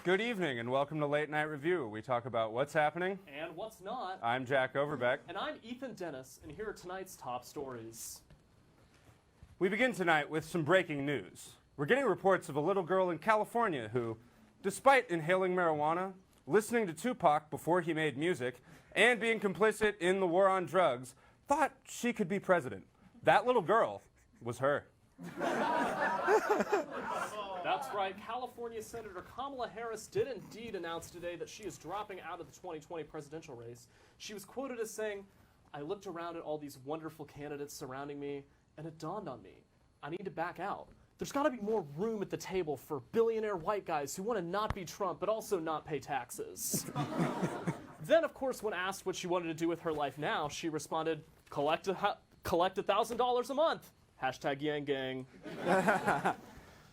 Good evening and welcome to Late Night Review. We talk about what's happening and what's not. I'm Jack Overbeck. And I'm Ethan Dennis, and here are tonight's top stories. We begin tonight with some breaking news. We're getting reports of a little girl in California who, despite inhaling marijuana, listening to Tupac before he made music, and being complicit in the war on drugs, thought she could be president. That little girl was her. That's right. California Senator Kamala Harris did indeed announce today that she is dropping out of the 2020 presidential race. She was quoted as saying, "I looked around at all these wonderful candidates surrounding me, and it dawned on me, I need to back out. There's got to be more room at the table for billionaire white guys who want to not be Trump but also not pay taxes." Then, of course, when asked what she wanted to do with her life now, she responded, collect $1,000 a month. Hashtag Yang Gang.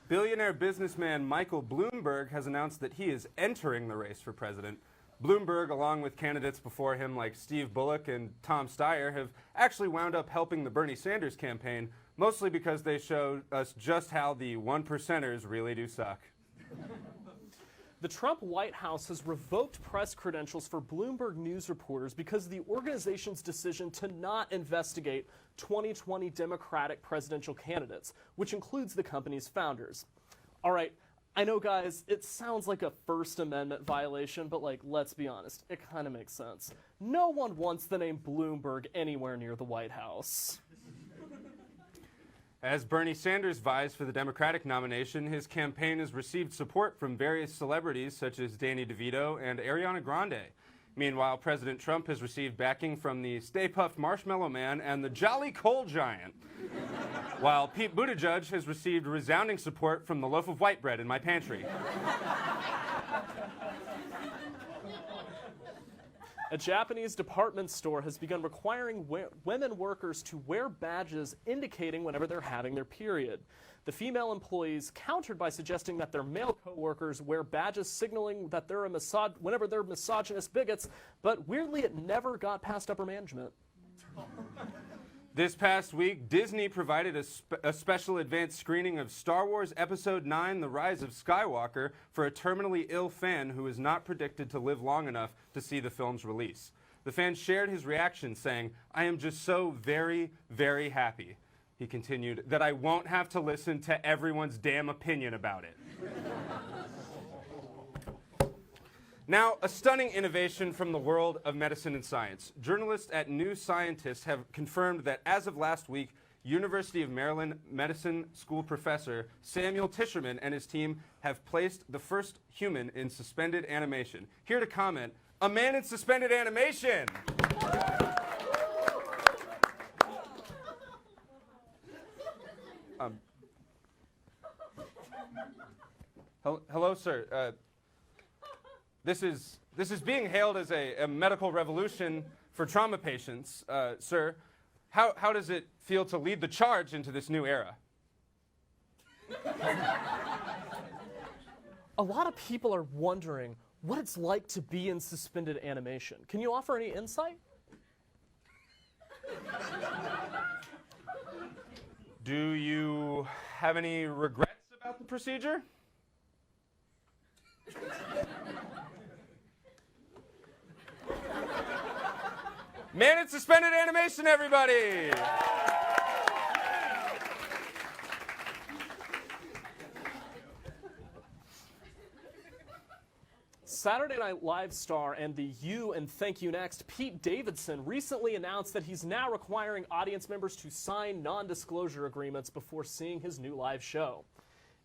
Billionaire businessman Michael Bloomberg has announced that he is entering the race for president. Bloomberg, along with candidates before him like Steve Bullock and Tom Steyer, have actually wound up helping the Bernie Sanders campaign, mostly because they show us just how the one percenters really do suck. The Trump White House has revoked press credentials for Bloomberg News reporters because of the organization's decision to not investigate 2020 Democratic presidential candidates, which includes the company's founders. All right, I know, guys, it sounds like a First Amendment violation, but, let's be honest, it kind of makes sense. No one wants the name Bloomberg anywhere near the White House. As Bernie Sanders vies for the Democratic nomination, his campaign has received support from various celebrities such as Danny DeVito and Ariana Grande. Meanwhile, President Trump has received backing from the Stay Puft Marshmallow Man and the Jolly Coal Giant, while Pete Buttigieg has received resounding support from the loaf of white bread in my pantry. A Japanese department store has begun requiring women workers to wear badges indicating whenever they're having their period. The female employees countered by suggesting that their male co-workers wear badges signaling that they're whenever they're misogynist bigots, but weirdly it never got past upper management. This past week, Disney provided a special advanced screening of Star Wars Episode 9, The Rise of Skywalker, for a terminally ill fan who is not predicted to live long enough to see the film's release. The fan shared his reaction, saying, "I am just so very, very happy," he continued, "that I won't have to listen to everyone's damn opinion about it." Now, a stunning innovation from the world of medicine and science. Journalists at New Scientist have confirmed that as of last week, University of Maryland Medicine School professor Samuel Tischerman and his team have placed the first human in suspended animation. Here to comment, a man in suspended animation! Hello, sir. This is being hailed as a medical revolution for trauma patients. Sir, how does it feel to lead the charge into this new era? A lot of people are wondering what it's like to be in suspended animation. Can you offer any insight? Do you have any regrets about the procedure? Man in suspended animation, everybody! Saturday Night Live star and the You and Thank You Next, Pete Davidson, recently announced that he's now requiring audience members to sign non-disclosure agreements before seeing his new live show.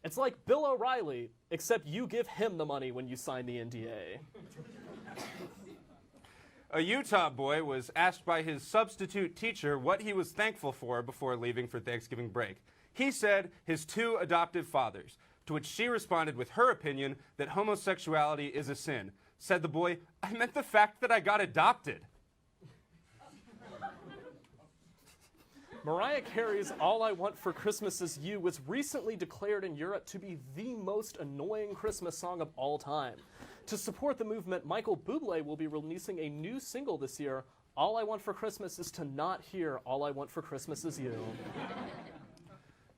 It's like Bill O'Reilly, except you give him the money when you sign the NDA. A Utah boy was asked by his substitute teacher what he was thankful for before leaving for Thanksgiving break. He said his 2 adoptive fathers, to which she responded with her opinion that homosexuality is a sin. Said the boy, "I meant the fact that I got adopted." Mariah Carey's All I Want for Christmas Is You was recently declared in Europe to be the most annoying Christmas song of all time. To support the movement, Michael Bublé will be releasing a new single this year. All I Want for Christmas is to not hear All I Want for Christmas Is You.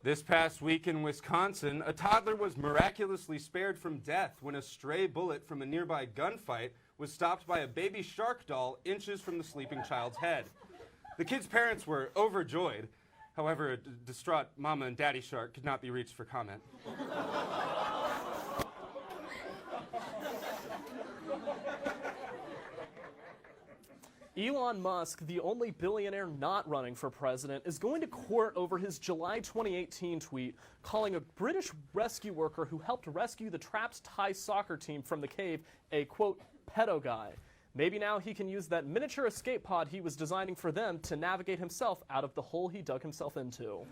This past week in Wisconsin, a toddler was miraculously spared from death when a stray bullet from a nearby gunfight was stopped by a baby shark doll inches from the sleeping child's head. The kid's parents were overjoyed. However, a distraught mama and daddy shark could not be reached for comment. Elon Musk, the only billionaire not running for president, is going to court over his July 2018 tweet calling a British rescue worker who helped rescue the trapped Thai soccer team from the cave a, quote, pedo guy. Maybe now he can use that miniature escape pod he was designing for them to navigate himself out of the hole he dug himself into.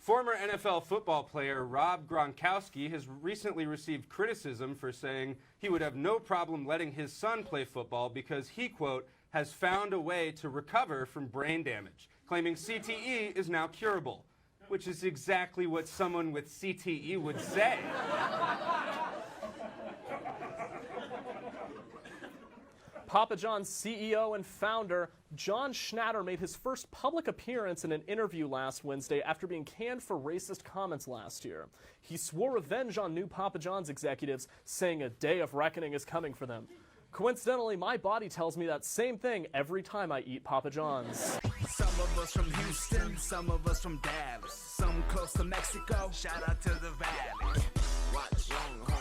Former NFL football player Rob Gronkowski has recently received criticism for saying he would have no problem letting his son play football because he, quote, has found a way to recover from brain damage, claiming CTE is now curable, which is exactly what someone with CTE would say. Papa John's CEO and founder, John Schnatter, made his first public appearance in an interview last Wednesday after being canned for racist comments last year. He swore revenge on new Papa John's executives, saying a day of reckoning is coming for them. Coincidentally, my body tells me that same thing every time I eat Papa John's. Some of us from Houston, some of us from Dallas, some close to Mexico. Shout out to the Valley. Watch Longhorn.